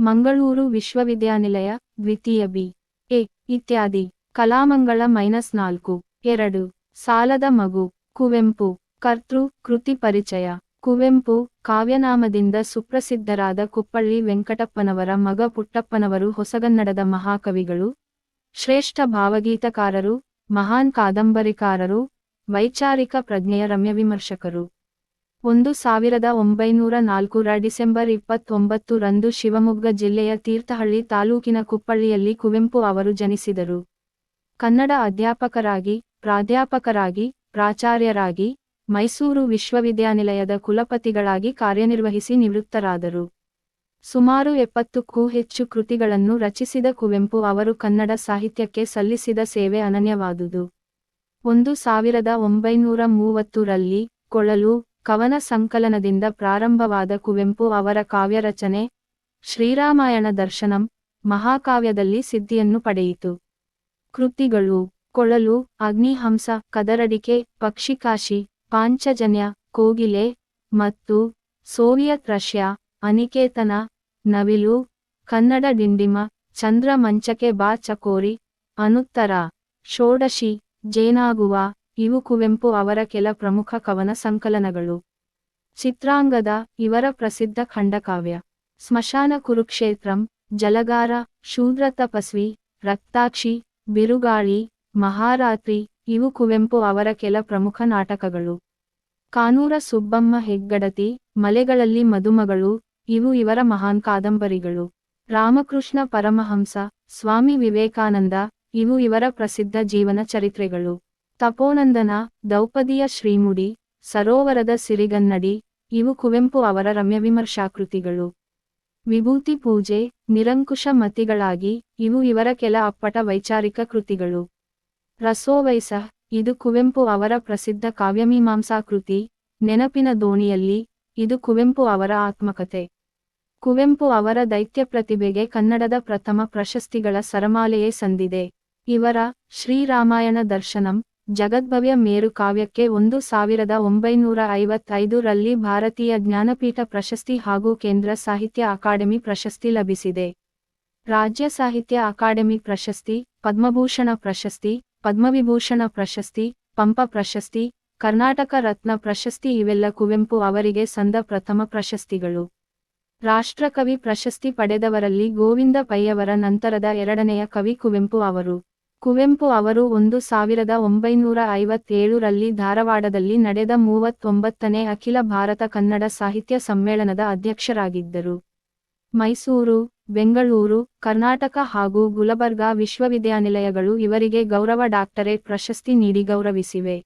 ಮಂಗಳೂರು ವಿಶ್ವವಿದ್ಯಾನಿಲಯ ದ್ವಿತೀಯ ಬಿ.ಎ. ಇತ್ಯಾದಿ. ಕಲಾಮಂಗಳ -4. 2. ಸಾಲದ ಮಗು. ಕುವೆಂಪು. ಕರ್ತೃ ಕೃತಿ ಪರಿಚಯ. ಕುವೆಂಪು ಕಾವ್ಯನಾಮದಿಂದ ಸುಪ್ರಸಿದ್ಧರಾದ ಕುಪ್ಪಳ್ಳಿ ವೆಂಕಟಪ್ಪನವರ ಮಗ ಪುಟ್ಟಪ್ಪನವರು ಹೊಸಗನ್ನಡದ ಮಹಾಕವಿಗಳು, ಶ್ರೇಷ್ಠ ಭಾವಗೀತಕಾರರು, ಮಹಾನ್ ಕಾದಂಬರಿಕಾರರು, ವೈಚಾರಿಕ ಪ್ರಜ್ಞೆಯ ರಮ್ಯ ವಿಮರ್ಶಕರು. 1904 ಡಿಸೆಂಬರ್ 29 ರಂದು ಶಿವಮೊಗ್ಗ ಜಿಲ್ಲೆಯ ತೀರ್ಥಹಳ್ಳಿ ತಾಲೂಕಿನ ಕುಪ್ಪಳ್ಳಿಯಲ್ಲಿ ಕುವೆಂಪು ಅವರು ಜನಿಸಿದರು. ಕನ್ನಡ ಅಧ್ಯಾಪಕರಾಗಿ, ಪ್ರಾಧ್ಯಾಪಕರಾಗಿ, ಪ್ರಾಚಾರ್ಯರಾಗಿ, ಮೈಸೂರು ವಿಶ್ವವಿದ್ಯಾನಿಲಯದ ಕುಲಪತಿಗಳಾಗಿ ಕಾರ್ಯನಿರ್ವಹಿಸಿ ನಿವೃತ್ತರಾದರು. ಸುಮಾರು 70ಕ್ಕೂ ಹೆಚ್ಚು ಕೃತಿಗಳನ್ನು ರಚಿಸಿದ ಕುವೆಂಪು ಅವರು ಕನ್ನಡ ಸಾಹಿತ್ಯಕ್ಕೆ ಸಲ್ಲಿಸಿದ ಸೇವೆ ಅನನ್ಯವಾದುದು. 1930 ರಲ್ಲಿ ಕೊಳಲು ಕವನ ಸಂಕಲನದಿಂದ ಪ್ರಾರಂಭವಾದ ಕುವೆಂಪು ಅವರ ಕಾವ್ಯರಚನೆ ಶ್ರೀರಾಮಾಯಣ ದರ್ಶನಂ ಮಹಾಕಾವ್ಯದಲ್ಲಿ ಸಿದ್ಧಿಯನ್ನು ಪಡೆಯಿತು. ಕೃತಿಗಳು: ಕೊಳಲು, ಅಗ್ನಿಹಂಸ, ಕದರಡಿಕೆ, ಪಕ್ಷಿಕಾಶಿ, ಪಾಂಚಜನ್ಯ, ಕೋಗಿಲೆ ಮತ್ತು ಸೋವಿಯತ್ ರಷ್ಯಾ, ಅನಿಕೇತನ, ನವಿಲು, ಕನ್ನಡ ಡಿಂಡಿಮ, ಚಂದ್ರ ಮಂಚಕೆ ಬಾ ಚಕೋರಿ, ಅನುತ್ತರ, ಷೋಡಶಿ, ಜೇನಾಗುವ ಇವು ಕುವೆಂಪು ಅವರ ಕೆಲ ಪ್ರಮುಖ ಕವನ ಸಂಕಲನಗಳು. ಚಿತ್ರಾಂಗದ ಇವರ ಪ್ರಸಿದ್ಧ ಖಂಡಕಾವ್ಯ. ಸ್ಮಶಾನ ಕುರುಕ್ಷೇತ್ರಂ, ಜಲಗಾರ, ಶೂದ್ರ ತಪಸ್ವಿ, ರಕ್ತಾಕ್ಷಿ, ಬಿರುಗಾಳಿ, ಮಹಾರಾತ್ರಿ ಇವು ಕುವೆಂಪು ಅವರ ಕೆಲ ಪ್ರಮುಖ ನಾಟಕಗಳು. ಕಾನೂರ ಸುಬ್ಬಮ್ಮ ಹೆಗ್ಗಡತಿ, ಮಲೆಗಳಲ್ಲಿ ಮದುಮಗಳು ಇವು ಇವರ ಮಹಾನ್ ಕಾದಂಬರಿಗಳು. ರಾಮಕೃಷ್ಣ ಪರಮಹಂಸ, ಸ್ವಾಮಿ ವಿವೇಕಾನಂದ ಇವು ಇವರ ಪ್ರಸಿದ್ಧ ಜೀವನ ಚರಿತ್ರೆಗಳು. ತಪೋನಂದನ, ದೌಪದಿಯ ಶ್ರೀಮುಡಿ, ಸರೋವರದ ಸಿರಿಗನ್ನಡಿ ಇವು ಕುವೆಂಪು ಅವರ ರಮ್ಯ ವಿಮರ್ಶಾಕೃತಿಗಳು. ವಿಭೂತಿ ಪೂಜೆ, ನಿರಂಕುಶ ಮತಿಗಳಾಗಿ ಇವು ಇವರ ಕೆಲ ಅಪ್ಪಟ ವೈಚಾರಿಕ ಕೃತಿಗಳು. ರಸೋವೈಸ ಇದು ಕುವೆಂಪು ಅವರ ಪ್ರಸಿದ್ಧ ಕಾವ್ಯಮೀಮಾಂಸಾ ಕೃತಿ. ನೆನಪಿನ ದೋಣಿಯಲ್ಲಿ ಇದು ಕುವೆಂಪು ಅವರ ಆತ್ಮಕಥೆ. ಕುವೆಂಪು ಅವರ ದೈತ್ಯ ಪ್ರತಿಭೆಗೆ ಕನ್ನಡದ ಪ್ರಥಮ ಪ್ರಶಸ್ತಿಗಳ ಸರಮಾಲೆಯೇ ಸಂದಿದೆ. ಇವರ ಶ್ರೀರಾಮಾಯಣ ದರ್ಶನಂ ಜಗದ್ಭವ್ಯ ಮೇರು ಕಾವ್ಯಕ್ಕೆ 1955 ರಲ್ಲಿ ಭಾರತೀಯ ಜ್ಞಾನಪೀಠ ಪ್ರಶಸ್ತಿ ಹಾಗೂ ಕೇಂದ್ರ ಸಾಹಿತ್ಯ ಅಕಾಡೆಮಿ ಪ್ರಶಸ್ತಿ ಲಭಿಸಿದೆ. ರಾಜ್ಯ ಸಾಹಿತ್ಯ ಅಕಾಡೆಮಿ ಪ್ರಶಸ್ತಿ, ಪದ್ಮಭೂಷಣ ಪ್ರಶಸ್ತಿ, ಪದ್ಮವಿಭೂಷಣ ಪ್ರಶಸ್ತಿ, ಪಂಪ ಪ್ರಶಸ್ತಿ, ಕರ್ನಾಟಕ ರತ್ನ ಪ್ರಶಸ್ತಿ ಇವೆಲ್ಲ ಕುವೆಂಪು ಅವರಿಗೆ ಸಂದ ಪ್ರಥಮ ಪ್ರಶಸ್ತಿಗಳು. ರಾಷ್ಟ್ರಕವಿ ಪ್ರಶಸ್ತಿ ಪಡೆದವರಲ್ಲಿ ಗೋವಿಂದ ಪೈಯವರ ನಂತರದ ಎರಡನೆಯ ಕವಿ ಕುವೆಂಪು ಅವರು. ಕುವೆಂಪು ಅವರು 1957 ರಲ್ಲಿ ಧಾರವಾಡದಲ್ಲಿ ನಡೆದ 39ನೇ ಅಖಿಲ ಭಾರತ ಕನ್ನಡ ಸಾಹಿತ್ಯ ಸಮ್ಮೇಳನದ ಅಧ್ಯಕ್ಷರಾಗಿದ್ದರು. ಮೈಸೂರು, ಬೆಂಗಳೂರು, ಕರ್ನಾಟಕ ಹಾಗೂ ಗುಲಬರ್ಗಾ ವಿಶ್ವವಿದ್ಯಾನಿಲಯಗಳು ಇವರಿಗೆ ಗೌರವ ಡಾಕ್ಟರೇಟ್ ಪ್ರಶಸ್ತಿ ನೀಡಿ ಗೌರವಿಸಿವೆ.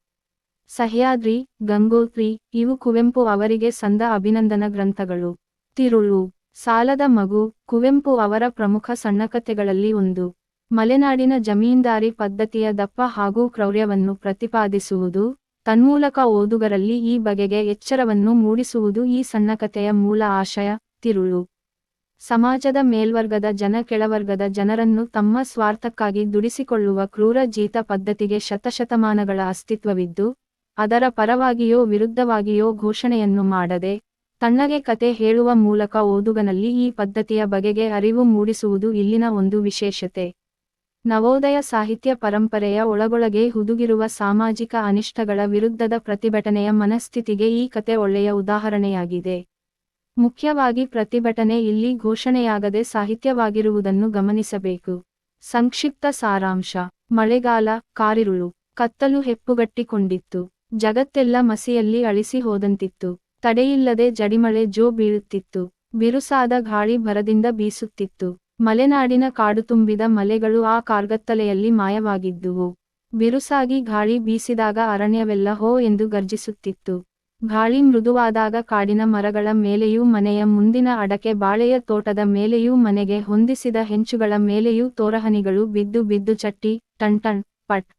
ಸಹ್ಯಾದ್ರಿ, ಗಂಗೋತ್ರಿ ಇವು ಕುವೆಂಪು ಅವರಿಗೆ ಸಂದ ಅಭಿನಂದನ ಗ್ರಂಥಗಳು. ತಿರುಳು, ಸಾಲದ ಮಗು ಕುವೆಂಪು ಅವರ ಪ್ರಮುಖ ಸಣ್ಣಕಥೆಗಳಲ್ಲಿ ಒಂದು. ಮಲೆನಾಡಿನ ಜಮೀನ್ದಾರಿ ಪದ್ಧತಿಯ ದಪ್ಪ ಹಾಗೂ ಕ್ರೌರ್ಯವನ್ನು ಪ್ರತಿಪಾದಿಸುವುದು, ತನ್ಮೂಲಕ ಓದುಗರಲ್ಲಿ ಈ ಬಗೆಗೆ ಎಚ್ಚರವನ್ನು ಮೂಡಿಸುವುದು ಈ ಸಣ್ಣಕಥೆಯ ಮೂಲ ಆಶಯ. ತಿರುಳು ಸಮಾಜದ ಮೇಲ್ವರ್ಗದ ಜನ ಕೆಳವರ್ಗದ ಜನರನ್ನು ತಮ್ಮ ಸ್ವಾರ್ಥಕ್ಕಾಗಿ ದುಡಿಸಿಕೊಳ್ಳುವ ಕ್ರೂರ ಜೀತ ಪದ್ಧತಿಗೆ ಶತಶತಮಾನಗಳ ಅಸ್ತಿತ್ವವಿದ್ದು, ಅದರ ಪರವಾಗಿಯೋ ವಿರುದ್ಧವಾಗಿಯೋ ಘೋಷಣೆಯನ್ನು ಮಾಡದೆ, ತಣ್ಣಗೆ ಕತೆ ಹೇಳುವ ಮೂಲಕ ಓದುಗನಲ್ಲಿ ಈ ಪದ್ಧತಿಯ ಬಗೆಗೆ ಅರಿವು ಮೂಡಿಸುವುದು ಇಲ್ಲಿನ ಒಂದು ವಿಶೇಷತೆ. ನವೋದಯ ಸಾಹಿತ್ಯ ಪರಂಪರೆಯ ಒಳಗೊಳಗೆ ಹುದುಗಿರುವ ಸಾಮಾಜಿಕ ಅನಿಷ್ಟಗಳ ವಿರುದ್ಧದ ಪ್ರತಿಭಟನೆಯ ಮನಸ್ಥಿತಿಗೆ ಈ ಕತೆ ಒಳ್ಳೆಯ ಉದಾಹರಣೆಯಾಗಿದೆ. ಮುಖ್ಯವಾಗಿ ಪ್ರತಿಭಟನೆ ಇಲ್ಲಿ ಘೋಷಣೆಯಾಗದೆ ಸಾಹಿತ್ಯವಾಗಿರುವುದನ್ನು ಗಮನಿಸಬೇಕು. ಸಂಕ್ಷಿಪ್ತ ಸಾರಾಂಶ: ಮಳೆಗಾಲ, ಕಾರಿರುಳು, ಕತ್ತಲು ಹೆಪ್ಪುಗಟ್ಟಿಕೊಂಡಿತ್ತು. ಜಗತ್ತೆಲ್ಲ ಮಸಿಯಲ್ಲಿ ಅಳಿಸಿ ಹೋದಂತಿತ್ತು. ತಡೆಯಿಲ್ಲದೆ ಜಡಿಮಳೆ ಜೋ ಬೀಳುತ್ತಿತ್ತು. ಬಿರುಸಾದ ಗಾಳಿ ಭರದಿಂದ ಬೀಸುತ್ತಿತ್ತು. ಮಲೆನಾಡಿನ ಕಾಡು ತುಂಬಿದ ಮಲೆಗಳು ಆ ಕಾರ್ಗತ್ತಲೆಯಲ್ಲಿ ಮಾಯವಾಗಿದ್ದುವು. ಬಿರುಸಾಗಿ ಗಾಳಿ ಬೀಸಿದಾಗ ಅರಣ್ಯವೆಲ್ಲ ಹೋ ಎಂದು ಗರ್ಜಿಸುತ್ತಿತ್ತು. ಗಾಳಿ ಮೃದುವಾದಾಗ ಕಾಡಿನ ಮರಗಳ ಮೇಲೆಯೂ ಮನೆಯ ಮುಂದಿನ ಅಡಕೆ ಬಾಳೆಯ ತೋಟದ ಮೇಲೆಯೂ ಮನೆಗೆ ಹೊಂದಿಸಿದ ಹೆಂಚುಗಳ ಮೇಲೆಯೂ ತೋರಹನಿಗಳು ಬಿದ್ದು ಬಿದ್ದು ಚಟ್ಟಿ ಟಣ್ ಟಣ್ ಪಟ್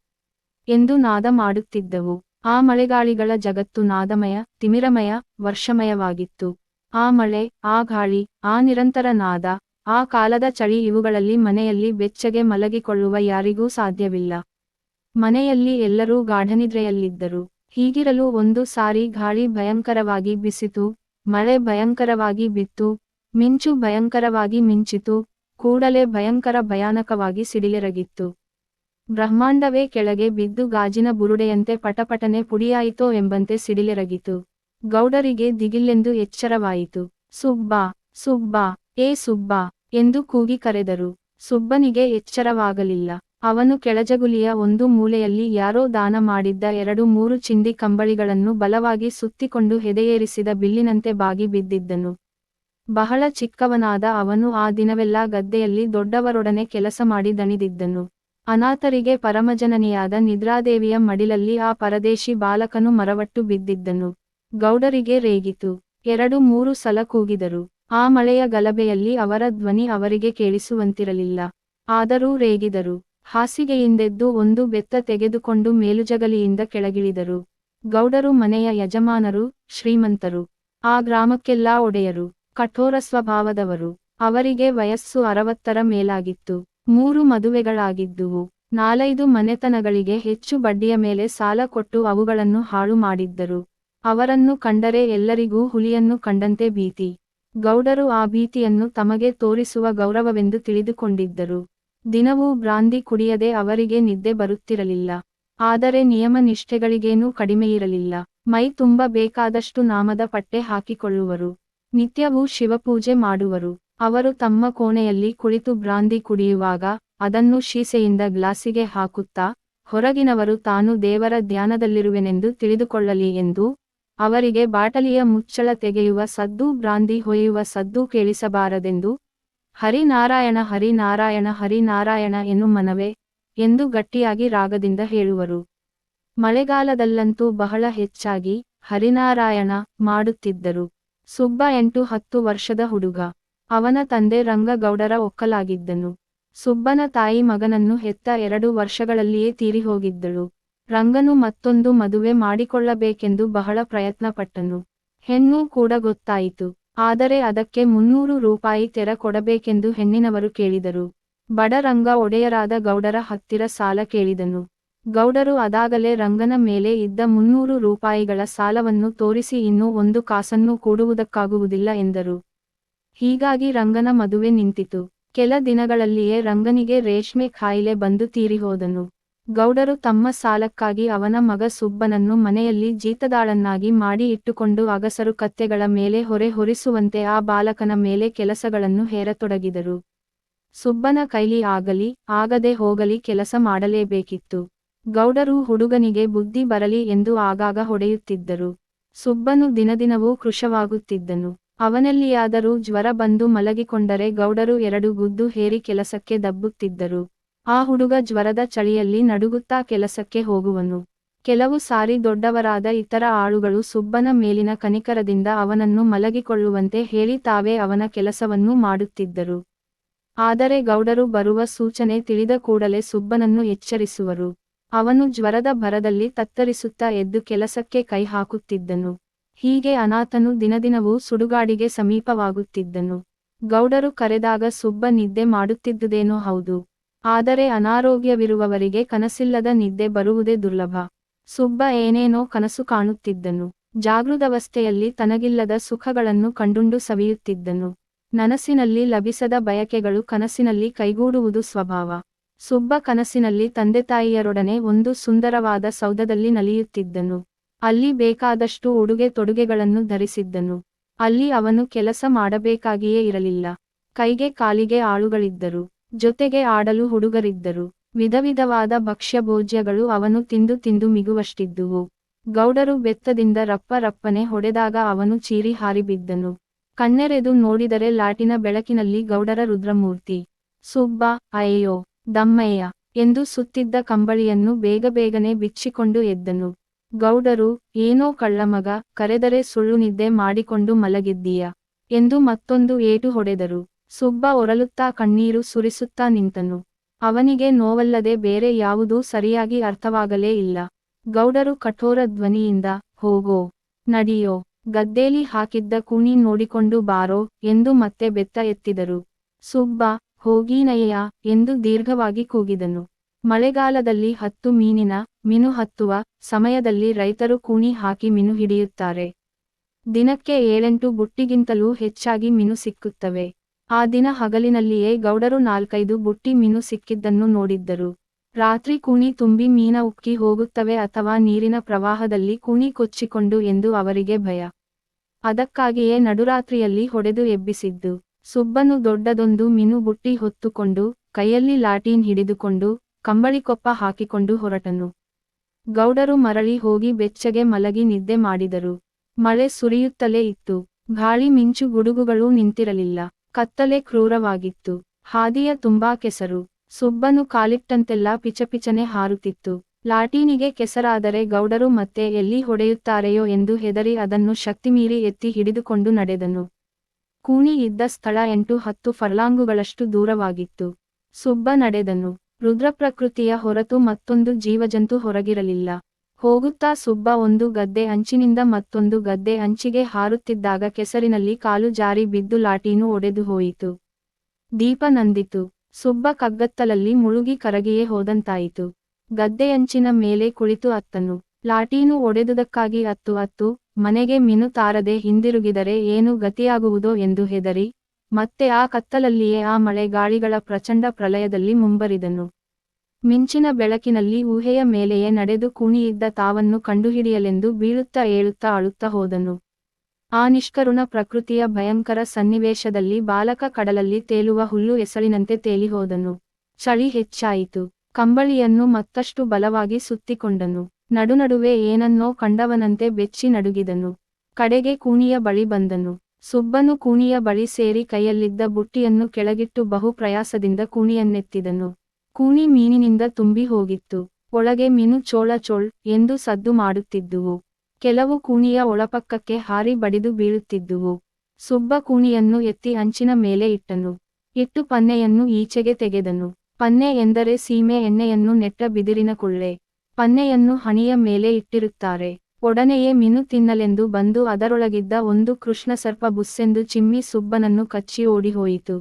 ಎಂದು ನಾದ ಮಾಡುತ್ತಿದ್ದವು. ಆ ಮಳೆಗಾಳಿಗಳ ಜಗತ್ತು ನಾದಮಯ, ತಿಮಿರಮಯ, ವರ್ಷಮಯವಾಗಿತ್ತು. ಆ ಮಳೆ, ಆ ಗಾಳಿ, ಆ ನಿರಂತರ ನಾದ, ಆ ಕಾಲದ ಚಳಿ ಇವುಗಳಲ್ಲಿ ಮನೆಯಲ್ಲಿ ಬೆಚ್ಚಗೆ ಮಲಗಿಕೊಳ್ಳುವ ಯಾರಿಗೂ ಸಾಧ್ಯವಿಲ್ಲ. ಮನೆಯಲ್ಲಿ ಎಲ್ಲರೂ ಗಾಢನಿದ್ರೆಯಲ್ಲಿದ್ದರು. ಹೀಗಿರಲು ಒಂದು ಸಾರಿ ಗಾಳಿ ಭಯಂಕರವಾಗಿ ಬೀಸಿತು, ಮಳೆ ಭಯಂಕರವಾಗಿ ಬಿತ್ತು. ಮಿಂಚು ಭಯಂಕರವಾಗಿ ಮಿಂಚಿತು, ಕೂಡಲೇ ಭಯಾನಕವಾಗಿ ಸಿಡಿಲೆರಗಿತ್ತು. ಬ್ರಹ್ಮಾಂಡವೇ ಕೆಳಗೆ ಬಿದ್ದು ಗಾಜಿನ ಬುರುಡೆಯಂತೆ ಪಟಪಟನೆ ಪುಡಿಯಾಯಿತೋ ಎಂಬಂತೆ ಸಿಡಿಲೆರಗಿತು. ಗೌಡರಿಗೆ ದಿಗಿಲೆಂದು ಎಚ್ಚರವಾಯಿತು. ಸುಬ್ಬಾ, ಸುಬ್ಬಾ, ಏ ಸುಬ್ಬಾ ಎಂದು ಕೂಗಿ ಕರೆದರು. ಸುಬ್ಬನಿಗೆ ಎಚ್ಚರವಾಗಲಿಲ್ಲ. ಅವನು ಕೆಳಜಗುಲಿಯ ಒಂದು ಮೂಲೆಯಲ್ಲಿ ಯಾರೋ ದಾನ ಮಾಡಿದ್ದ 2-3 ಚಿಂದಿ ಕಂಬಳಿಗಳನ್ನು ಬಲವಾಗಿ ಸುತ್ತಿಕೊಂಡು ಹೆದೆಯೇರಿಸಿದ ಬಿಲ್ಲಿನಂತೆ ಬಾಗಿ ಬಿದ್ದಿದ್ದನು. ಬಹಳ ಚಿಕ್ಕವನಾದ ಅವನು ಆ ದಿನವೆಲ್ಲ ಗದ್ದೆಯಲ್ಲಿ ದೊಡ್ಡವರೊಡನೆ ಕೆಲಸ ಮಾಡಿ ದಣಿದಿದ್ದನು. ಅನಾಥರಿಗೆ ಪರಮಜನನಿಯಾದ ನಿದ್ರಾದೇವಿಯ ಮಡಿಲಲ್ಲಿ ಆ ಪರದೇಶಿ ಬಾಲಕನು ಮರವಟ್ಟು ಬಿದ್ದಿದ್ದನು. ಗೌಡರಿಗೆ ರೇಗಿತು. 2-3 ಸಲ ಕೂಗಿದರು. ಆ ಮಳೆಯ ಗಲಭೆಯಲ್ಲಿ ಅವರ ಧ್ವನಿ ಅವರಿಗೆ ಕೇಳಿಸುವಂತಿರಲಿಲ್ಲ. ಆದರೂ ರೇಗಿದರು. ಹಾಸಿಗೆಯಿಂದೆದ್ದು ಒಂದು ಬೆತ್ತ ತೆಗೆದುಕೊಂಡು ಮೇಲುಜಗಲಿಯಿಂದ ಕೆಳಗಿಳಿದರು. ಗೌಡರು ಮನೆಯ ಯಜಮಾನರು, ಶ್ರೀಮಂತರು. ಆ ಗ್ರಾಮಕ್ಕೆಲ್ಲಾ ಒಡೆಯರು, ಕಠೋರ ಸ್ವಭಾವದವರು. ಅವರಿಗೆ ವಯಸ್ಸು 60ರ ಮೇಲಾಗಿತ್ತು. 3 ಮದುವೆಗಳಾಗಿದ್ದುವು. 4-5 ಮನೆತನಗಳಿಗೆ ಹೆಚ್ಚು ಬಡ್ಡಿಯ ಮೇಲೆ ಸಾಲ ಕೊಟ್ಟು ಅವುಗಳನ್ನು ಹಾಳು ಮಾಡಿದ್ದರು. ಅವರನ್ನು ಕಂಡರೆ ಎಲ್ಲರಿಗೂ ಹುಲಿಯನ್ನು ಕಂಡಂತೆ ಭೀತಿ. ಗೌಡರು ಆ ಭೀತಿಯನ್ನು ತಮಗೆ ತೋರಿಸುವ ಗೌರವವೆಂದು ತಿಳಿದುಕೊಂಡಿದ್ದರು. ದಿನವೂ ಬ್ರಾಂದಿ ಕುಡಿಯದೆ ಅವರಿಗೆ ನಿದ್ದೆ ಬರುತ್ತಿರಲಿಲ್ಲ. ಆದರೆ ನಿಯಮ ನಿಷ್ಠೆಗಳಿಗೇನೂ ಕಡಿಮೆಯಿರಲಿಲ್ಲ. ಮೈ ತುಂಬ ಬೇಕಾದಷ್ಟು ನಾಮದ ಪಟ್ಟೆ ಹಾಕಿಕೊಳ್ಳುವರು. ನಿತ್ಯವೂ ಶಿವಪೂಜೆ ಮಾಡುವರು. ಅವರು ತಮ್ಮ ಕೋಣೆಯಲ್ಲಿ ಕುಳಿತು ಬ್ರಾಂದಿ ಕುಡಿಯುವಾಗ ಅದನ್ನು ಶೀಸೆಯಿಂದ ಗ್ಲಾಸಿಗೆ ಹಾಕುತ್ತಾ, ಹೊರಗಿನವರು ತಾನು ದೇವರ ಧ್ಯಾನದಲ್ಲಿರುವೆನೆಂದು ತಿಳಿದುಕೊಳ್ಳಲಿ ಎಂದು ಅವರಿಗೆ ಬಾಟಲಿಯ ಮುಚ್ಚಳ ತೆಗೆಯುವ ಸದ್ದು, ಬ್ರಾಂದಿ ಹೊಯ್ಯುವ ಸದ್ದು ಕೇಳಿಸಬಾರದೆಂದು, ಹರಿನಾರಾಯಣ ಹರಿನಾರಾಯಣ ಹರಿನಾರಾಯಣ ಎನ್ನು ಮನವೇ ಎಂದು ಗಟ್ಟಿಯಾಗಿ ರಾಗದಿಂದ ಹೇಳುವರು. ಮಳೆಗಾಲದಲ್ಲಂತೂ ಬಹಳ ಹೆಚ್ಚಾಗಿ ಹರಿನಾರಾಯಣ ಮಾಡುತ್ತಿದ್ದರು. ಸುಬ್ಬ 8-10 ವರ್ಷದ ಹುಡುಗ. ಅವನ ತಂದೆ ರಂಗಗೌಡರ ಒಕ್ಕಲಾಗಿದ್ದನು. ಸುಬ್ಬನ ತಾಯಿ ಮಗನನ್ನು ಹೆತ್ತ 2 ವರ್ಷಗಳಲ್ಲಿಯೇ ತೀರಿಹೋಗಿದ್ದಳು. ರಂಗನು ಮತ್ತೊಂದು ಮದುವೆ ಮಾಡಿಕೊಳ್ಳಬೇಕೆಂದು ಬಹಳ ಪ್ರಯತ್ನಪಟ್ಟನು. ಹೆಣ್ಣು ಕೂಡ ಗೊತ್ತಾಯಿತು. ಆದರೆ ಅದಕ್ಕೆ 300 ರೂಪಾಯಿ ತೆರ ಕೊಡಬೇಕೆಂದು ಹೆಣ್ಣಿನವರು ಕೇಳಿದರು. ಬಡ ರಂಗ ಒಡೆಯರಾದ ಗೌಡರ ಹತ್ತಿರ ಸಾಲ ಕೇಳಿದನು. ಗೌಡರು ಅದಾಗಲೇ ರಂಗನ ಮೇಲೆ ಇದ್ದ 300 ರೂಪಾಯಿಗಳ ಸಾಲವನ್ನು ತೋರಿಸಿ ಇನ್ನೂ 1 ಕಾಸನ್ನೂ ಕೂಡುವುದಕ್ಕಾಗುವುದಿಲ್ಲ ಎಂದರು. ಹೀಗಾಗಿ ರಂಗನ ಮದುವೆ ನಿಂತಿತು. ಕೆಲ ದಿನಗಳಲ್ಲಿಯೇ ರಂಗನಿಗೆ ರೇಷ್ಮೆ ಕಾಯಿಲೆ ಬಂದು ತೀರಿಹೋದನು. ಗೌಡರು ತಮ್ಮ ಸಾಲಕ್ಕಾಗಿ ಅವನ ಮಗ ಸುಬ್ಬನನ್ನು ಮನೆಯಲ್ಲಿ ಜೀತದಾಳನ್ನಾಗಿ ಮಾಡಿ ಇಟ್ಟುಕೊಂಡು ಅಗಸರು ಕತ್ತೆಗಳ ಮೇಲೆ ಹೊರೆ ಹೊರಿಸುವಂತೆ ಆ ಬಾಲಕನ ಮೇಲೆ ಕೆಲಸಗಳನ್ನು ಹೇರತೊಡಗಿದರು. ಸುಬ್ಬನ ಕೈಲಿ ಆಗಲಿ ಆಗದೆ ಹೋಗಲಿ ಕೆಲಸ ಮಾಡಲೇಬೇಕಿತ್ತು. ಗೌಡರು ಹುಡುಗನಿಗೆ ಬುದ್ಧಿ ಬರಲಿ ಎಂದು ಆಗಾಗ ಹೊಡೆಯುತ್ತಿದ್ದರು. ಸುಬ್ಬನು ದಿನದಿನವೂ ಕೃಶವಾಗುತ್ತಿದ್ದನು. ಅವನೆಲ್ಲಿಯಾದರೂ ಜ್ವರ ಬಂದು ಮಲಗಿಕೊಂಡರೆ ಗೌಡರು 2 ಗುದ್ದು ಹೇರಿ ಕೆಲಸಕ್ಕೆ ದಬ್ಬುತ್ತಿದ್ದರು. ಆ ಹುಡುಗ ಜ್ವರದ ಚಳಿಯಲ್ಲಿ ನಡುಗುತ್ತಾ ಕೆಲಸಕ್ಕೆ ಹೋಗುವನು. ಕೆಲವು ಸಾರಿ ದೊಡ್ಡವರಾದ ಇತರ ಆಳುಗಳು ಸುಬ್ಬನ ಮೇಲಿನ ಕನಿಕರದಿಂದ ಅವನನ್ನು ಮಲಗಿಕೊಳ್ಳುವಂತೆ ಹೇಳಿ ತಾವೇ ಅವನ ಕೆಲಸವನ್ನೂ ಮಾಡುತ್ತಿದ್ದರು. ಆದರೆ ಗೌಡರು ಬರುವ ಸೂಚನೆ ತಿಳಿದ ಕೂಡಲೇ ಸುಬ್ಬನನ್ನು ಎಚ್ಚರಿಸುವರು. ಅವನು ಜ್ವರದ ಭರದಲ್ಲಿ ತತ್ತರಿಸುತ್ತಾ ಎದ್ದು ಕೆಲಸಕ್ಕೆ ಕೈ ಹಾಕುತ್ತಿದ್ದನು. ಹೀಗೆ ಅನಾಥನು ದಿನದಿನವೂ ಸುಡುಗಾಡಿಗೆ ಸಮೀಪವಾಗುತ್ತಿದ್ದನು. ಗೌಡರು ಕರೆದಾಗ ಸುಬ್ಬ ನಿದ್ದೆ ಮಾಡುತ್ತಿದ್ದುದೇನೋ ಹೌದು. ಆದರೆ ಅನಾರೋಗ್ಯವಿರುವವರಿಗೆ ಕನಸಿಲ್ಲದ ನಿದ್ದೆ ಬರುವುದೇ ದುರ್ಲಭ. ಸುಬ್ಬ ಏನೇನೋ ಕನಸು ಕಾಣುತ್ತಿದ್ದನು. ಜಾಗೃತವಸ್ಥೆಯಲ್ಲಿ ತನಗಿಲ್ಲದ ಸುಖಗಳನ್ನು ಕಂಡುಂಡು ಸವಿಯುತ್ತಿದ್ದನು. ನನಸಿನಲ್ಲಿ ಲಭಿಸದ ಬಯಕೆಗಳು ಕನಸಿನಲ್ಲಿ ಕೈಗೂಡುವುದು ಸ್ವಭಾವ. ಸುಬ್ಬ ಕನಸಿನಲ್ಲಿ ತಂದೆತಾಯಿಯರೊಡನೆ ಒಂದು ಸುಂದರವಾದ ಸೌಧದಲ್ಲಿ ನಲಿಯುತ್ತಿದ್ದನು. ಅಲ್ಲಿ ಬೇಕಾದಷ್ಟು ಉಡುಗೆ ತೊಡುಗೆಗಳನ್ನು ಧರಿಸಿದ್ದನು. ಅಲ್ಲಿ ಅವನು ಕೆಲಸ ಮಾಡಬೇಕಾಗಿಯೇ ಇರಲಿಲ್ಲ. ಕೈಗೆ ಕಾಲಿಗೆ ಆಳುಗಳಿದ್ದರು. ಜೊತೆಗೆ ಆಡಲು ಹುಡುಗರಿದ್ದರು. ವಿಧವಿಧವಾದ ಭಕ್ಷ್ಯಭೋಜ್ಯಗಳು ಅವನು ತಿಂದು ತಿಂದು ಮಿಗುವಷ್ಟಿದ್ದುವು. ಗೌಡರು ಬೆತ್ತದಿಂದ ರಪ್ಪ ರಪ್ಪನೆ ಹೊಡೆದಾಗ ಅವನು ಚೀರಿ ಹಾರಿಬಿದ್ದನು. ಕಣ್ಣೆರೆದು ನೋಡಿದರೆ ಲಾಟಿನ ಬೆಳಕಿನಲ್ಲಿ ಗೌಡರ ರುದ್ರಮೂರ್ತಿ. ಸುಬ್ಬ, ಅಯ್ಯೋ ದಮ್ಮಯ್ಯ ಎಂದು ಸುತ್ತಿದ್ದ ಕಂಬಳಿಯನ್ನು ಬೇಗಬೇಗನೆ ಬಿಚ್ಚಿಕೊಂಡು ಎದ್ದನು. ಗೌಡರು, ಏನೋ ಕಳ್ಳಮಗ, ಕರೆದರೆ ಸುಳ್ಳು ನಿದ್ದೆ ಮಾಡಿಕೊಂಡು ಮಲಗಿದ್ದೀಯ ಎಂದು ಮತ್ತೊಂದು ಏಟು ಹೊಡೆದರು. ಸುಬ್ಬ ಒರಲುತ್ತಾ ಕಣ್ಣೀರು ಸುರಿಸುತ್ತಾ ನಿಂತನು. ಅವನಿಗೆ ನೋವಲ್ಲದೆ ಬೇರೆ ಯಾವುದೂ ಸರಿಯಾಗಿ ಅರ್ಥವಾಗಲೇ ಇಲ್ಲ. ಗೌಡರು ಕಠೋರ ಧ್ವನಿಯಿಂದ, ಹೋಗೋ, ನಡಿಯೋ, ಗದ್ದೇಲಿ ಹಾಕಿದ್ದ ಕೂನಿ ನೋಡಿಕೊಂಡು ಬಾರೋ ಎಂದು ಮತ್ತೆ ಬೆತ್ತ ಎತ್ತಿದರು. ಸುಬ್ಬ, ಹೋಗೀನಯ್ಯ ಎಂದು ದೀರ್ಘವಾಗಿ ಕೂಗಿದನು. ಮಳೆಗಾಲದಲ್ಲಿ 10 ಮೀನು ಹತ್ತುವ ಸಮಯದಲ್ಲಿ ರೈತರು ಕೂನಿ ಹಾಕಿ ಮೀನು ಹಿಡಿಯುತ್ತಾರೆ. ದಿನಕ್ಕೆ 7-8 ಬುಟ್ಟಿಗಿಂತಲೂ ಹೆಚ್ಚಾಗಿ ಮೀನು ಸಿಕ್ಕುತ್ತವೆ. ಆ ದಿನ ಹಗಲಿನಲ್ಲಿಯೇ ಗೌಡರು 4-5 ಬುಟ್ಟಿ ಮೀನು ಸಿಕ್ಕಿದ್ದನ್ನು ನೋಡಿದ್ದರು. ರಾತ್ರಿ ಕೂಣಿ ತುಂಬಿ ಮೀನ ಉಕ್ಕಿ ಹೋಗುತ್ತವೆ ಅಥವಾ ನೀರಿನ ಪ್ರವಾಹದಲ್ಲಿ ಕೂಣಿ ಕೊಚ್ಚಿಕೊಂಡು ಎಂದು ಅವರಿಗೆ ಭಯ. ಅದಕ್ಕಾಗಿಯೇ ನಡುರಾತ್ರಿಯಲ್ಲಿ ಹೊಡೆದು ಎಬ್ಬಿಸಿದ್ದು. ಸುಬ್ಬನು ದೊಡ್ಡದೊಂದು ಮೀನು ಬುಟ್ಟಿ ಹೊತ್ತುಕೊಂಡು, ಕೈಯಲ್ಲಿ ಲಾಟೀನ್ ಹಿಡಿದುಕೊಂಡು, ಕಂಬಳಿಕೊಪ್ಪ ಹಾಕಿಕೊಂಡು ಹೊರಟನು. ಗೌಡರು ಮರಳಿ ಹೋಗಿ ಬೆಚ್ಚಗೆ ಮಲಗಿ ನಿದ್ದೆ ಮಾಡಿದರು. ಮಳೆ ಸುರಿಯುತ್ತಲೇ ಇತ್ತು. ಗಾಳಿ ಮಿಂಚು ಗುಡುಗುಗಳೂ ನಿಂತಿರಲಿಲ್ಲ. ಕತ್ತಲೆ ಕ್ರೂರವಾಗಿತ್ತು. ಹಾದಿಯ ತುಂಬಾ ಕೆಸರು. ಸುಬ್ಬನು ಕಾಲಿಟ್ಟಂತೆಲ್ಲ ಪಿಚಪಿಚನೆ ಹಾರುತ್ತಿತ್ತು. ಲಾಟೀನಿಗೆ ಕೆಸರಾದರೆ ಗೌಡರು ಮತ್ತೆ ಎಲ್ಲಿ ಹೊಡೆಯುತ್ತಾರೆಯೋ ಎಂದು ಹೆದರಿ ಅದನ್ನು ಶಕ್ತಿಮೀರಿ ಎತ್ತಿ ಹಿಡಿದುಕೊಂಡು ನಡೆದನು. ಕೂಣಿ ಇದ್ದ ಸ್ಥಳ 8-10 ಫರ್ಲಾಂಗುಗಳಷ್ಟು ದೂರವಾಗಿತ್ತು. ಸುಬ್ಬ ನಡೆದನು. ರುದ್ರಪ್ರಕೃತಿಯ ಹೊರತು ಮತ್ತೊಂದು ಜೀವಜಂತು ಹೊರಗಿರಲಿಲ್ಲ. ಹೋಗುತ್ತಾ ಸುಬ್ಬ ಒಂದು ಗದ್ದೆ ಅಂಚಿನಿಂದ ಮತ್ತೊಂದು ಗದ್ದೆ ಅಂಚಿಗೆ ಹಾರುತ್ತಿದ್ದಾಗ ಕೆಸರಿನಲ್ಲಿ ಕಾಲು ಜಾರಿ ಬಿದ್ದು ಲಾಟೀನು ಒಡೆದು ಹೋಯಿತು. ದೀಪ ನಂದಿತು. ಸುಬ್ಬ ಕಗ್ಗತ್ತಲಲ್ಲಿ ಮುಳುಗಿ ಕರಗಿಯೇ ಹೋದಂತಾಯಿತು. ಗದ್ದೆಯಂಚಿನ ಮೇಲೆ ಕುಳಿತು ಅತ್ತನು. ಲಾಟೀನು ಒಡೆದುದಕ್ಕಾಗಿ ಅತ್ತು ಮನೆಗೆ ಮೀನು ತಾರದೆ ಹಿಂದಿರುಗಿದರೆ ಏನು ಗತಿಯಾಗುವುದೋ ಎಂದು ಹೆದರಿ, ಮತ್ತೆ ಆ ಕತ್ತಲಲ್ಲಿಯೇ ಆ ಮಳೆ ಗಾಳಿಗಳ ಪ್ರಚಂಡ ಪ್ರಲಯದಲ್ಲಿ ಮುಂಬರಿದನು. ಮಿಂಚಿನ ಬೆಳಕಿನಲ್ಲಿ ಊಹೆಯ ಮೇಲೆಯೇ ನಡೆದು ಕೂಣಿಯಿದ್ದ ತಾವನ್ನು ಕಂಡುಹಿಡಿಯಲೆಂದು ಬೀಳುತ್ತಾ ಏಳುತ್ತಾ ಅಳುತ್ತಾ ಹೋದನು. ಆ ನಿಷ್ಕರುಣ ಪ್ರಕೃತಿಯ ಭಯಂಕರ ಸನ್ನಿವೇಶದಲ್ಲಿ ಬಾಲಕ ಕಡಲಲ್ಲಿ ತೇಲುವ ಹುಲ್ಲು ಎಸಳಿನಂತೆ ತೇಲಿ ಹೋದನು. ಚಳಿ ಹೆಚ್ಚಾಯಿತು. ಕಂಬಳಿಯನ್ನು ಮತ್ತಷ್ಟು ಬಲವಾಗಿ ಸುತ್ತಿಕೊಂಡನು. ನಡುನಡುವೆ ಏನನ್ನೋ ಕಂಡವನಂತೆ ಬೆಚ್ಚಿ ನಡುಗಿದನು. ಕಡೆಗೆ ಕೂಣಿಯ ಬಳಿ ಬಂದನು. ಸುಬ್ಬನು ಕೂಣಿಯ ಬಳಿ ಸೇರಿ ಕೈಯಲ್ಲಿದ್ದ ಬುಟ್ಟಿಯನ್ನು ಕೆಳಗಿಟ್ಟು ಬಹು ಪ್ರಯಾಸದಿಂದ ಕೂಣಿಯನ್ನೆತ್ತಿದನು. ಕೂಣಿ ಮೀನಿನಿಂದ ತುಂಬಿ ಹೋಗಿತ್ತು. ಒಳಗೆ ಮೀನು ಚೋಳ ಚೋಳ್ ಎಂದು ಸದ್ದು ಮಾಡುತ್ತಿದ್ದುವು. ಕೆಲವು ಕೂಣಿಯ ಒಳಪಕ್ಕಕ್ಕೆ ಹಾರಿ ಬಡಿದು ಬೀಳುತ್ತಿದ್ದುವು. ಸುಬ್ಬ ಕೂಣಿಯನ್ನು ಎತ್ತಿ ಅಂಚಿನ ಮೇಲೆ ಇಟ್ಟನು. ಇಟ್ಟು ಪನ್ನೆಯನ್ನು ಈಚೆಗೆ ತೆಗೆದನು. ಪನ್ನೆ ಎಂದರೆ ಸೀಮೆ ಎಣ್ಣೆಯನ್ನು ನೆಟ್ಟ ಬಿದಿರಿನ ಕುಳ್ಳೆ. ಪನ್ನೆಯನ್ನು ಹಣಿಯ ಮೇಲೆ ಇಟ್ಟಿರುತ್ತಾರೆ. ಒಡನೆಯೇ ಮೀನು ತಿನ್ನಲೆಂದು ಬಂದು ಅದರೊಳಗಿದ್ದ ಒಂದು ಕೃಷ್ಣಸರ್ಪ ಬುಸ್ಸೆಂದು ಚಿಮ್ಮಿ ಸುಬ್ಬನನ್ನು ಕಚ್ಚಿ ಓಡಿಹೋಯಿತು.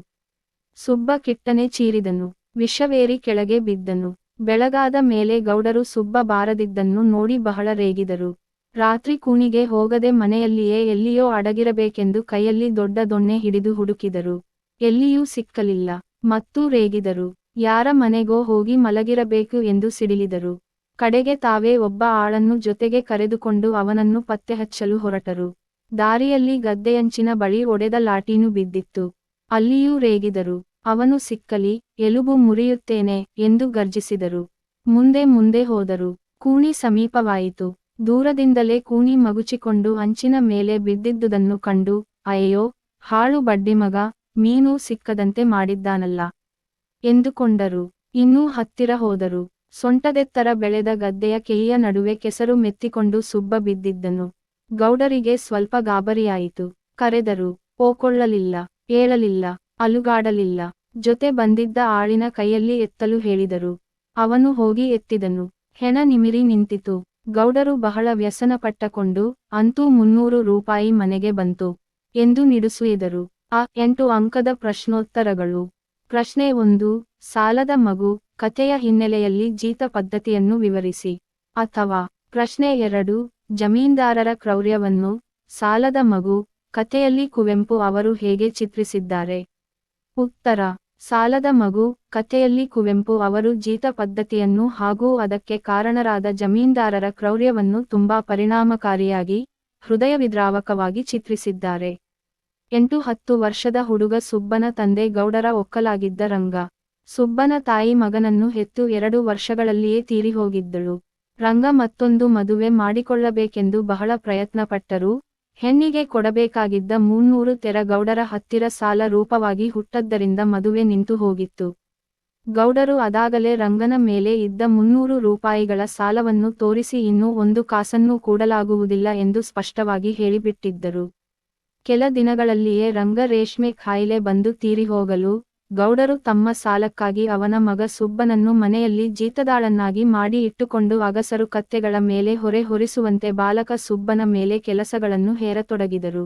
ಸುಬ್ಬ ಕಿಟ್ಟನೆ ಚೀರಿದನು. ವಿಷವೇರಿ ಕೆಳಗೆ ಬಿದ್ದನು. ಬೆಳಗಾದ ಮೇಲೆ ಗೌಡರು ಸುಬ್ಬ ಬಾರದಿದ್ದನ್ನು ನೋಡಿ ಬಹಳ ರೇಗಿದರು. ರಾತ್ರಿ ಕೂಣಿಗೆ ಹೋಗದೆ ಮನೆಯಲ್ಲಿಯೇ ಎಲ್ಲಿಯೋ ಅಡಗಿರಬೇಕೆಂದು ಕೈಯಲ್ಲಿ ದೊಡ್ಡ ದೊಣ್ಣೆ ಹಿಡಿದು ಹುಡುಕಿದರು. ಎಲ್ಲಿಯೂ ಸಿಕ್ಕಲಿಲ್ಲ. ಮತ್ತೂ ರೇಗಿದರು. ಯಾರ ಮನೆಗೋ ಹೋಗಿ ಮಲಗಿರಬೇಕು ಎಂದು ಸಿಡಿಲಿದರು. ಕಡೆಗೆ ತಾವೇ ಒಬ್ಬ ಆಳನ್ನು ಜೊತೆಗೆ ಕರೆದುಕೊಂಡು ಅವನನ್ನು ಪತ್ತೆ ಹಚ್ಚಲು ಹೊರಟರು. ದಾರಿಯಲ್ಲಿ ಗದ್ದೆಯಂಚಿನ ಬಳಿ ಒಡೆದ ಲಾಟೀನು ಬಿದ್ದಿತ್ತು. ಅಲ್ಲಿಯೂ ರೇಗಿದರು. ಅವನು ಸಿಕ್ಕಲಿ, ಎಲುಬು ಮುರಿಯುತ್ತೇನೆ ಎಂದು ಗರ್ಜಿಸಿದರು. ಮುಂದೆ ಹೋದರು. ಕೂಣಿ ಸಮೀಪವಾಯಿತು. ದೂರದಿಂದಲೇ ಕೂಣಿ ಮಗುಚಿಕೊಂಡು ಅಂಚಿನ ಮೇಲೆ ಬಿದ್ದಿದ್ದುದನ್ನು ಕಂಡು, ಅಯ್ಯೋ, ಹಾಳು ಬಡ್ಡಿಮಗ, ಮೀನೂ ಸಿಕ್ಕದಂತೆ ಮಾಡಿದ್ದಾನಲ್ಲ ಎಂದುಕೊಂಡರು. ಇನ್ನೂ ಹತ್ತಿರ ಹೋದರು. ಸೊಂಟದೆತ್ತರ ಬೆಳೆದ ಗದ್ದೆಯ ಕೆಯ್ಯ ನಡುವೆ ಕೆಸರು ಮೆತ್ತಿಕೊಂಡು ಸುಬ್ಬ ಬಿದ್ದಿದ್ದನು. ಗೌಡರಿಗೆ ಸ್ವಲ್ಪ ಗಾಬರಿಯಾಯಿತು. ಕರೆದರು. ಓಕೊಳ್ಳಲಿಲ್ಲ, ಏಳಲಿಲ್ಲ, ಅಲುಗಾಡಲಿಲ್ಲ. ಜೊತೆ ಬಂದಿದ್ದ ಆಳಿನ ಕೈಯಲ್ಲಿ ಎತ್ತಲು ಹೇಳಿದರು. ಅವನು ಹೋಗಿ ಎತ್ತಿದನು. ಹೆಣ ನಿಮಿರಿ ನಿಂತಿತು. ಗೌಡರು ಬಹಳ ವ್ಯಸನಪಟ್ಟಕೊಂಡು, ಅಂತೂ 300 ರೂಪಾಯಿ ಮನೆಗೆ ಬಂತು ಎಂದು ನಿಡುಸುಯಿದರು. 8 ಅಂಕದ ಪ್ರಶ್ನೋತ್ತರಗಳು. ಪ್ರಶ್ನೆ 1, ಸಾಲದ ಮಗು, ಕಥೆಯ ಹಿನ್ನೆಲೆಯಲ್ಲಿ ಜೀತ ಪದ್ಧತಿಯನ್ನು ವಿವರಿಸಿ. ಅಥವಾ ಪ್ರಶ್ನೆ 2, ಜಮೀನ್ದಾರರ ಕ್ರೌರ್ಯವನ್ನು, ಸಾಲದ ಮಗು, ಕಥೆಯಲ್ಲಿ ಕುವೆಂಪು ಅವರು ಹೇಗೆ ಚಿತ್ರಿಸಿದ್ದಾರೆ? ಉತ್ತರ: ಸಾಲದ ಮಗು, ಕಥೆಯಲ್ಲಿ ಕುವೆಂಪು ಅವರು ಜೀತ ಪದ್ಧತಿಯನ್ನು ಹಾಗೂ ಅದಕ್ಕೆ ಕಾರಣರಾದ ಜಮೀನ್ದಾರರ ಕ್ರೌರ್ಯವನ್ನು ತುಂಬಾ ಪರಿಣಾಮಕಾರಿಯಾಗಿ, ಹೃದಯವಿದ್ರಾವಕವಾಗಿ ಚಿತ್ರಿಸಿದ್ದಾರೆ. 8-10 ವರ್ಷದ ಹುಡುಗ ಸುಬ್ಬನ ತಂದೆ ಗೌಡರ ಒಕ್ಕಲಾಗಿದ್ದ ರಂಗ. ಸುಬ್ಬನ ತಾಯಿ ಮಗನನ್ನು ಹೆತ್ತು 2 ವರ್ಷಗಳಲ್ಲಿಯೇ ತೀರಿಹೋಗಿದ್ದಳು. ರಂಗ ಮತ್ತೊಂದು ಮದುವೆ ಮಾಡಿಕೊಳ್ಳಬೇಕೆಂದು ಬಹಳ ಪ್ರಯತ್ನಪಟ್ಟರೂ, ಹೆಣ್ಣಿಗೆ ಕೊಡಬೇಕಾಗಿದ್ದ 300 ತೆರ ಗೌಡರ ಹತ್ತಿರ ಸಾಲ ರೂಪವಾಗಿ ಹುಟ್ಟದ್ದರಿಂದ ಮದುವೆ ನಿಂತು ಹೋಗಿತ್ತು. ಗೌಡರು ಅದಾಗಲೇ ರಂಗನ ಮೇಲೆ ಇದ್ದ 300 ರೂಪಾಯಿಗಳ ಸಾಲವನ್ನು ತೋರಿಸಿ ಇನ್ನೂ 1 ಕಾಸನ್ನೂ ಕೂಡಲಾಗುವುದಿಲ್ಲ ಎಂದು ಸ್ಪಷ್ಟವಾಗಿ ಹೇಳಿಬಿಟ್ಟಿದ್ದರು. ಕೆಲ ದಿನಗಳಲ್ಲಿಯೇ ರಂಗ ರೇಷ್ಮೆ ಕಾಯಿಲೆ ಬಂದು ತೀರಿಹೋಗಲು, ಗೌಡರು ತಮ್ಮ ಸಾಲಕ್ಕಾಗಿ ಅವನ ಮಗ ಸುಬ್ಬನನ್ನು ಮನೆಯಲ್ಲಿ ಜೀತದಾಳನ್ನಾಗಿ ಮಾಡಿ ಇಟ್ಟುಕೊಂಡು ಅಗಸರು ಕತ್ತೆಗಳ ಮೇಲೆ ಹೊರೆ ಹೊರಿಸುವಂತೆ ಬಾಲಕ ಸುಬ್ಬನ ಮೇಲೆ ಕೆಲಸಗಳನ್ನು ಹೇರತೊಡಗಿದರು.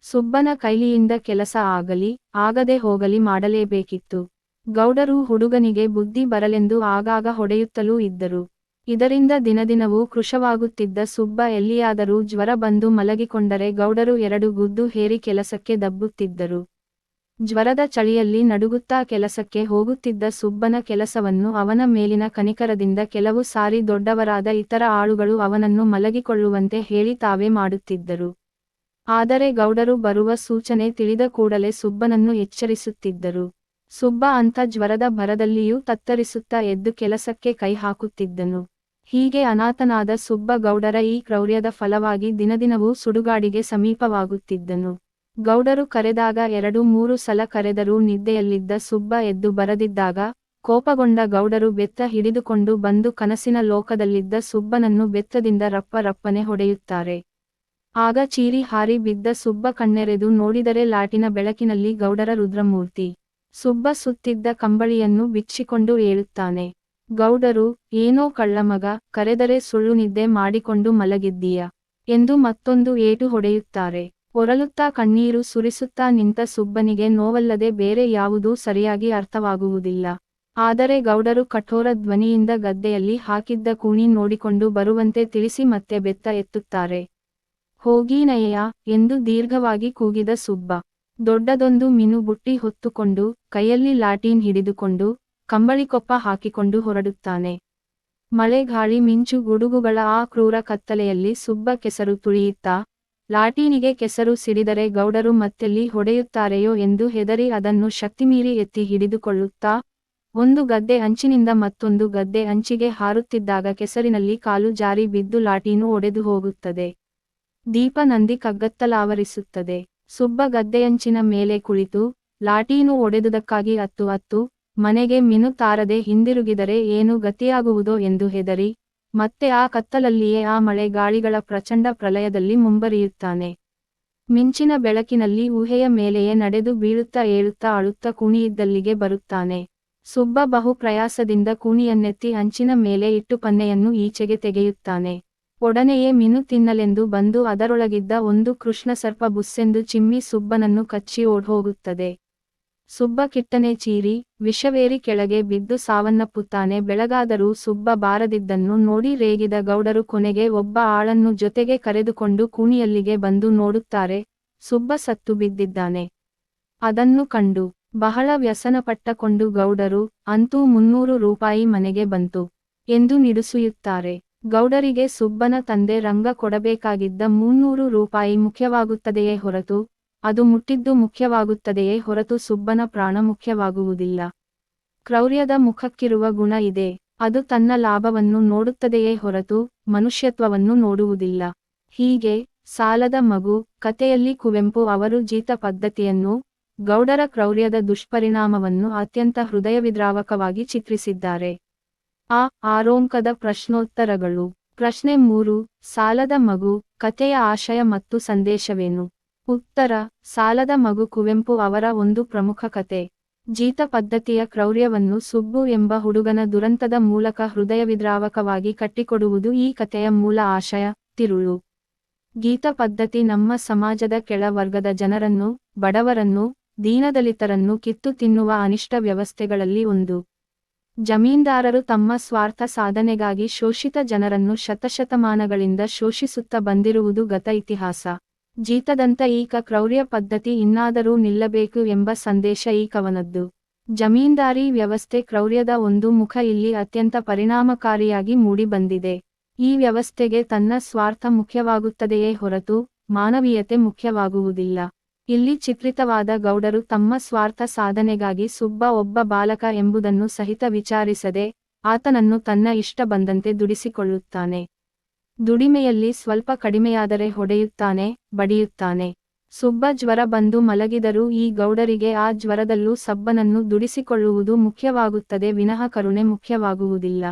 ಸುಬ್ಬನ ಕೈಲಿಯಿಂದ ಕೆಲಸ ಆಗಲಿ, ಆಗದೆ ಹೋಗಲಿ ಮಾಡಲೇಬೇಕಿತ್ತು. ಗೌಡರು ಹುಡುಗನಿಗೆ ಬುದ್ಧಿ ಬರಲೆಂದು ಆಗಾಗ ಹೊಡೆಯುತ್ತಲೂ ಇದ್ದರು. ಇದರಿಂದ ದಿನದಿನವೂ ಕೃಶವಾಗುತ್ತಿದ್ದ ಸುಬ್ಬ ಎಲ್ಲಿಯಾದರೂ ಜ್ವರ ಬಂದು ಮಲಗಿಕೊಂಡರೆ ಗೌಡರು 2 ಗುದ್ದು ಹೇರಿ ಕೆಲಸಕ್ಕೆ ದಬ್ಬುತ್ತಿದ್ದರು. ಜ್ವರದ ಚಳಿಯಲ್ಲಿ ನಡುಗುತ್ತಾ ಕೆಲಸಕ್ಕೆ ಹೋಗುತ್ತಿದ್ದ ಸುಬ್ಬನ ಕೆಲಸವನ್ನು ಅವನ ಮೇಲಿನ ಕನಿಕರದಿಂದ ಕೆಲವು ಸಾರಿ ದೊಡ್ಡವರಾದ ಇತರ ಆಳುಗಳು ಅವನನ್ನು ಮಲಗಿಕೊಳ್ಳುವಂತೆ ಹೇಳಿ ತಾವೇ ಮಾಡುತ್ತಿದ್ದರು. ಆದರೆ ಗೌಡರು ಬರುವ ಸೂಚನೆ ತಿಳಿದ ಕೂಡಲೇ ಸುಬ್ಬನನ್ನು ಎಚ್ಚರಿಸುತ್ತಿದ್ದರು. ಸುಬ್ಬ ಅಂಥ ಜ್ವರದ ಭರದಲ್ಲಿಯೂ ತತ್ತರಿಸುತ್ತಾ ಎದ್ದು ಕೆಲಸಕ್ಕೆ ಕೈ ಹಾಕುತ್ತಿದ್ದನು. ಹೀಗೆ ಅನಾಥನಾದ ಸುಬ್ಬ ಗೌಡರ ಈ ಕ್ರೌರ್ಯದ ಫಲವಾಗಿ ದಿನದಿನವೂ ಸುಡುಗಾಡಿಗೆ ಸಮೀಪವಾಗುತ್ತಿದ್ದನು. ಗೌಡರು ಕರೆದಾಗ 2-3 ಸಲ ಕರೆದರೂ ನಿದ್ದೆಯಲ್ಲಿದ್ದ ಸುಬ್ಬ ಎದ್ದು ಬರದಿದ್ದಾಗ ಕೋಪಗೊಂಡ ಗೌಡರು ಬೆತ್ತ ಹಿಡಿದುಕೊಂಡು ಬಂದು ಕನಸಿನ ಲೋಕದಲ್ಲಿದ್ದ ಸುಬ್ಬನನ್ನು ಬೆತ್ತದಿಂದ ರಪ್ಪ ರಪ್ಪನೆ ಹೊಡೆಯುತ್ತಾರೆ. ಆಗ ಚೀರಿ ಹಾರಿ ಬಿದ್ದ ಸುಬ್ಬ ಕಣ್ಣೆರೆದು ನೋಡಿದರೆ ಲಾಟಿನ ಬೆಳಕಿನಲ್ಲಿ ಗೌಡರ ರುದ್ರಮೂರ್ತಿ. ಸುಬ್ಬ ಸುತ್ತಿದ್ದ ಕಂಬಳಿಯನ್ನು ಬಿಚ್ಚಿಕೊಂಡು ಏಳುತ್ತಾನೆ. ಗೌಡರು, ಏನೋ ಕಳ್ಳಮಗ, ಕರೆದರೆ ಸುಳ್ಳು ನಿದ್ದೆ ಮಾಡಿಕೊಂಡು ಮಲಗಿದ್ದೀಯ ಎಂದು ಮತ್ತೊಂದು ಏಟು ಹೊಡೆಯುತ್ತಾರೆ. ಒರಲುತ್ತಾ ಕಣ್ಣೀರು ಸುರಿಸುತ್ತಾ ನಿಂತ ಸುಬ್ಬನಿಗೆ ನೋವಲ್ಲದೆ ಬೇರೆ ಯಾವುದೂ ಸರಿಯಾಗಿ ಅರ್ಥವಾಗುವುದಿಲ್ಲ. ಆದರೆ ಗೌಡರು ಕಠೋರ ಧ್ವನಿಯಿಂದ ಗದ್ದೆಯಲ್ಲಿ ಹಾಕಿದ್ದ ಕೂಣಿ ನೋಡಿಕೊಂಡು ಬರುವಂತೆ ತಿಳಿಸಿ ಮತ್ತೆ ಬೆತ್ತ ಎತ್ತುತ್ತಾರೆ. ಹೋಗೀನಯ್ಯ ಎಂದು ದೀರ್ಘವಾಗಿ ಕೂಗಿದ ಸುಬ್ಬ ದೊಡ್ಡದೊಂದು ಮಿನು ಬುಟ್ಟಿ ಹೊತ್ತುಕೊಂಡು ಕೈಯಲ್ಲಿ ಲಾಟೀನ್ ಹಿಡಿದುಕೊಂಡು ಕಂಬಳಿಕೊಪ್ಪ ಹಾಕಿಕೊಂಡು ಹೊರಡುತ್ತಾನೆ. ಮಳೆ ಗಾಳಿ ಮಿಂಚು ಗುಡುಗುಗಳ ಆ ಕ್ರೂರ ಕತ್ತಲೆಯಲ್ಲಿ ಸುಬ್ಬ ಕೆಸರು ತುಳಿಯುತ್ತಾ ಲಾಟೀನಿಗೆ ಕೆಸರು ಸಿಡಿದರೆ ಗೌಡರು ಮತ್ತೆಲ್ಲಿ ಹೊಡೆಯುತ್ತಾರೆಯೋ ಎಂದು ಹೆದರಿ ಅದನ್ನು ಶಕ್ತಿಮೀರಿ ಎತ್ತಿ ಹಿಡಿದುಕೊಳ್ಳುತ್ತಾ ಒಂದು ಗದ್ದೆ ಅಂಚಿನಿಂದ ಮತ್ತೊಂದು ಗದ್ದೆ ಅಂಚಿಗೆ ಹಾರುತ್ತಿದ್ದಾಗ ಕೆಸರಿನಲ್ಲಿ ಕಾಲು ಜಾರಿ ಬಿದ್ದು ಲಾಟೀನು ಒಡೆದು ಹೋಗುತ್ತದೆ. ದೀಪ ನಂದಿ ಕಗ್ಗತ್ತಲಾವರಿಸುತ್ತದೆ. ಸುಬ್ಬ ಗದ್ದೆಯಂಚಿನ ಮೇಲೆ ಕುಳಿತು ಲಾಟೀನು ಒಡೆದುದಕ್ಕಾಗಿ ಅತ್ತು ಮನೆಗೆ ಮಿನು ತಾರದೆ ಹಿಂದಿರುಗಿದರೆ ಏನು ಗತಿಯಾಗುವುದೋ ಎಂದು ಹೆದರಿ ಮತ್ತೆ ಆ ಕತ್ತಲಲ್ಲಿಯೇ ಆ ಮಳೆ ಗಾಳಿಗಳ ಪ್ರಚಂಡ ಪ್ರಲಯದಲ್ಲಿ ಮುಂಬರಿಯುತ್ತಾನೆ. ಮಿಂಚಿನ ಬೆಳಕಿನಲ್ಲಿ ಊಹೆಯ ಮೇಲೆಯೇ ನಡೆದು ಬೀಳುತ್ತಾ ಏಳುತ್ತಾ ಅಳುತ್ತಾ ಕೂಣಿಯಿದ್ದಲ್ಲಿಗೆ ಬರುತ್ತಾನೆ. ಸುಬ್ಬ ಬಹು ಪ್ರಯಾಸದಿಂದ ಕೂಣಿಯನ್ನೆತ್ತಿ ಅಂಚಿನ ಮೇಲೆ ಇಟ್ಟು ಪನ್ನೆಯನ್ನು ಈಚೆಗೆ ತೆಗೆಯುತ್ತಾನೆ. ಒಡನೆಯೇ ಮಿನು ತಿನ್ನಲೆಂದು ಬಂದು ಅದರೊಳಗಿದ್ದ ಒಂದು ಕೃಷ್ಣಸರ್ಪ ಬುಸ್ಸೆಂದು ಚಿಮ್ಮಿ ಸುಬ್ಬನನ್ನು ಕಚ್ಚಿ ಓಡ್ಹೋಗುತ್ತದೆ. ಸುಬ್ಬ ಕಿಟ್ಟನೆ ಚೀರಿ ವಿಷವೇರಿ ಕೆಳಗೆ ಬಿದ್ದು ಸಾವನ್ನಪ್ಪುತ್ತಾನೆ. ಬೆಳಗಾದರೂ ಸುಬ್ಬ ಬಾರದಿದ್ದನ್ನು ನೋಡಿ ರೇಗಿದ ಗೌಡರು ಕೊನೆಗೆ ಒಬ್ಬ ಆಳನ್ನು ಜೊತೆಗೆ ಕರೆದುಕೊಂಡು ಕೂಣಿಯಲ್ಲಿಗೆ ಬಂದು ನೋಡುತ್ತಾರೆ. ಸುಬ್ಬ ಸತ್ತು ಬಿದ್ದಿದ್ದಾನೆ. ಅದನ್ನು ಕಂಡು ಬಹಳ ವ್ಯಸನಪಟ್ಟಕೊಂಡು ಗೌಡರು, ಅಂತೂ 300 ರೂಪಾಯಿ ಮನೆಗೆ ಬಂತು ಎಂದು ನಿಡುಸುಯುತ್ತಾರೆ. ಗೌಡರಿಗೆ ಸುಬ್ಬನ ತಂದೆ ರಂಗ ಕೊಡಬೇಕಾಗಿದ್ದ 300 ರೂಪಾಯಿ ಮುಖ್ಯವಾಗುತ್ತದೆಯೇ ಹೊರತು ಅದು ಮುಟ್ಟಿದ್ದು ಮುಖ್ಯವಾಗುತ್ತದೆಯೇ ಹೊರತು ಸುಬ್ಬನ ಪ್ರಾಣ ಮುಖ್ಯವಾಗುವುದಿಲ್ಲ. ಕ್ರೌರ್ಯದ ಮುಖಕ್ಕಿರುವ ಗುಣ ಇದೆ. ಅದು ತನ್ನ ಲಾಭವನ್ನು ನೋಡುತ್ತದೆಯೇ ಹೊರತು ಮನುಷ್ಯತ್ವವನ್ನು ನೋಡುವುದಿಲ್ಲ. ಹೀಗೆ ಸಾಲದ ಮಗು ಕತೆಯಲ್ಲಿ ಕುವೆಂಪು ಅವರು ಜೀತ ಪದ್ಧತಿಯನ್ನು, ಗೌಡರ ಕ್ರೌರ್ಯದ ದುಷ್ಪರಿಣಾಮವನ್ನು ಅತ್ಯಂತ ಹೃದಯವಿದ್ರಾವಕವಾಗಿ ಚಿತ್ರಿಸಿದ್ದಾರೆ. ಆರೋಂಕದ ಪ್ರಶ್ನೋತ್ತರಗಳು. ಪ್ರಶ್ನೆ 3. ಸಾಲದ ಮಗು ಕತೆಯ ಆಶಯ ಮತ್ತು ಸಂದೇಶವೇನು? ಉತ್ತರ: ಸಾಲದ ಮಗು ಕುವೆಂಪು ಅವರ ಒಂದು ಪ್ರಮುಖ ಕತೆ. ಜೀತ ಪದ್ಧತಿಯ ಕ್ರೌರ್ಯವನ್ನು ಸುಬ್ಬು ಎಂಬ ಹುಡುಗನ ದುರಂತದ ಮೂಲಕ ಹೃದಯವಿದ್ರಾವಕವಾಗಿ ಕಟ್ಟಿಕೊಡುವುದು ಈ ಕತೆಯ ಮೂಲ ಆಶಯ, ತಿರುಳು. ಗೀತ ಪದ್ಧತಿ ನಮ್ಮ ಸಮಾಜದ ಕೆಳ ವರ್ಗದ ಜನರನ್ನು, ಬಡವರನ್ನು, ದೀನದಲಿತರನ್ನು ಕಿತ್ತು ತಿನ್ನುವ ಅನಿಷ್ಟ ವ್ಯವಸ್ಥೆಗಳಲ್ಲಿ ಒಂದು. ಜಮೀನ್ದಾರರು ತಮ್ಮ ಸ್ವಾರ್ಥ ಸಾಧನೆಗಾಗಿ ಶೋಷಿತ ಜನರನ್ನು ಶತಶತಮಾನಗಳಿಂದ ಶೋಷಿಸುತ್ತಾ ಬಂದಿರುವುದು ಗತ ಇತಿಹಾಸ. ಜೀತದಂತ ಈ ಕ್ರೌರ್ಯ ಪದ್ಧತಿ ಇನ್ನಾದರೂ ನಿಲ್ಲಬೇಕು ಎಂಬ ಸಂದೇಶ ಈ ಕವನದ್ದು. ಜಮೀನ್ದಾರಿ ವ್ಯವಸ್ಥೆ ಕ್ರೌರ್ಯದ ಒಂದು ಮುಖ ಇಲ್ಲಿ ಅತ್ಯಂತ ಪರಿಣಾಮಕಾರಿಯಾಗಿ ಮೂಡಿ ಬಂದಿದೆ. ಈ ವ್ಯವಸ್ಥೆಗೆ ತನ್ನ ಸ್ವಾರ್ಥ ಮುಖ್ಯವಾಗುತ್ತದೆಯೇ ಹೊರತು ಮಾನವೀಯತೆ ಮುಖ್ಯವಾಗುವುದಿಲ್ಲ. ಇಲ್ಲಿ ಚಿತ್ರಿತವಾದ ಗೌಡರು ತಮ್ಮ ಸ್ವಾರ್ಥ ಸಾಧನೆಗಾಗಿ ಸುಬ್ಬ ಒಬ್ಬ ಬಾಲಕ ಎಂಬುದನ್ನು ಸಹಿತ ವಿಚಾರಿಸದೆ ಆತನನ್ನು ತನ್ನ ಇಷ್ಟ ಬಂದಂತೆ ದುಡಿಸಿಕೊಳ್ಳುತ್ತಾನೆ. ದುಡಿಮೆಯಲ್ಲಿ ಸ್ವಲ್ಪ ಕಡಿಮೆಯಾದರೆ ಹೊಡೆಯುತ್ತಾನೆ, ಬಡಿಯುತ್ತಾನೆ. ಸುಬ್ಬ ಜ್ವರ ಬಂದು ಮಲಗಿದರೂ ಈ ಗೌಡರಿಗೆ ಆ ಜ್ವರದಲ್ಲೂ ಸಬ್ಬನನ್ನು ದುಡಿಸಿಕೊಳ್ಳುವುದು ಮುಖ್ಯವಾಗುತ್ತದೆ ವಿನಃ ಕರುಣೆ ಮುಖ್ಯವಾಗುವುದಿಲ್ಲ.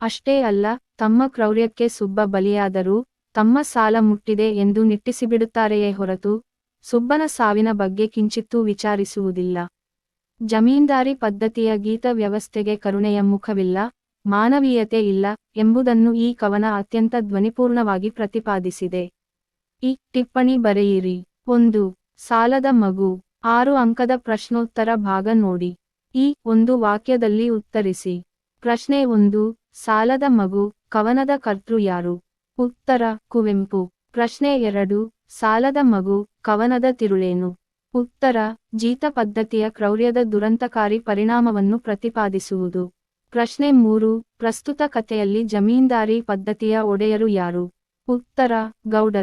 ಅಷ್ಟೇ ಅಲ್ಲ, ತಮ್ಮ ಕ್ರೌರ್ಯಕ್ಕೆ ಸುಬ್ಬ ಬಲಿಯಾದರೂ ತಮ್ಮ ಸಾಲ ಮುಟ್ಟಿದೆ ಎಂದು ನಿಟ್ಟಿಸಿಬಿಡುತ್ತಾರೆಯೇ ಹೊರತು ಸುಬ್ಬನ ಸಾವಿನ ಬಗ್ಗೆ ಕಿಂಚಿತ್ತೂ ವಿಚಾರಿಸುವುದಿಲ್ಲ. ಜಮೀನ್ದಾರಿ ಪದ್ಧತಿಯ ಗೀತ ವ್ಯವಸ್ಥೆಗೆ ಕರುಣೆಯ ಮುಖವಿಲ್ಲ, ಮಾನವೀಯತೆ ಇಲ್ಲ ಎಂಬುದನ್ನು ಈ ಕವನ ಅತ್ಯಂತ ಧ್ವನಿಪೂರ್ಣವಾಗಿ ಪ್ರತಿಪಾದಿಸಿದೆ. ಈ ಟಿಪ್ಪಣಿ ಬರೆಯಿರಿ. 1. ಸಾಲದ ಮಗು. 6 ಅಂಕದ ಪ್ರಶ್ನೋತ್ತರ ಭಾಗ ನೋಡಿ. ಈ ಒಂದು ವಾಕ್ಯದಲ್ಲಿ ಉತ್ತರಿಸಿ. ಪ್ರಶ್ನೆ 1. ಸಾಲದ ಮಗು ಕವನದ ಕರ್ತೃ ಯಾರು? ಉತ್ತರ ಕುವೆಂಪು. ಪ್ರಶ್ನೆ 2 ಸಾಲದ ಮಗು ಕವನದ ತಿರುಳೇನು? ಉತ್ತರ ಜೀತ ಪದ್ಧತಿಯ ಕ್ರೌರ್ಯದ ದುರಂತಕಾರಿ ಪರಿಣಾಮವನ್ನು ಪ್ರತಿಪಾದಿಸುವುದು. ಪ್ರಶ್ನೆ 3 ಪ್ರಸ್ತುತ ಕಥೆಯಲ್ಲಿ ಜಮೀನ್ದಾರಿ ಪದ್ಧತಿಯ ಒಡೆಯರು ಯಾರು? ಉತ್ತರ ಗೌಡರು.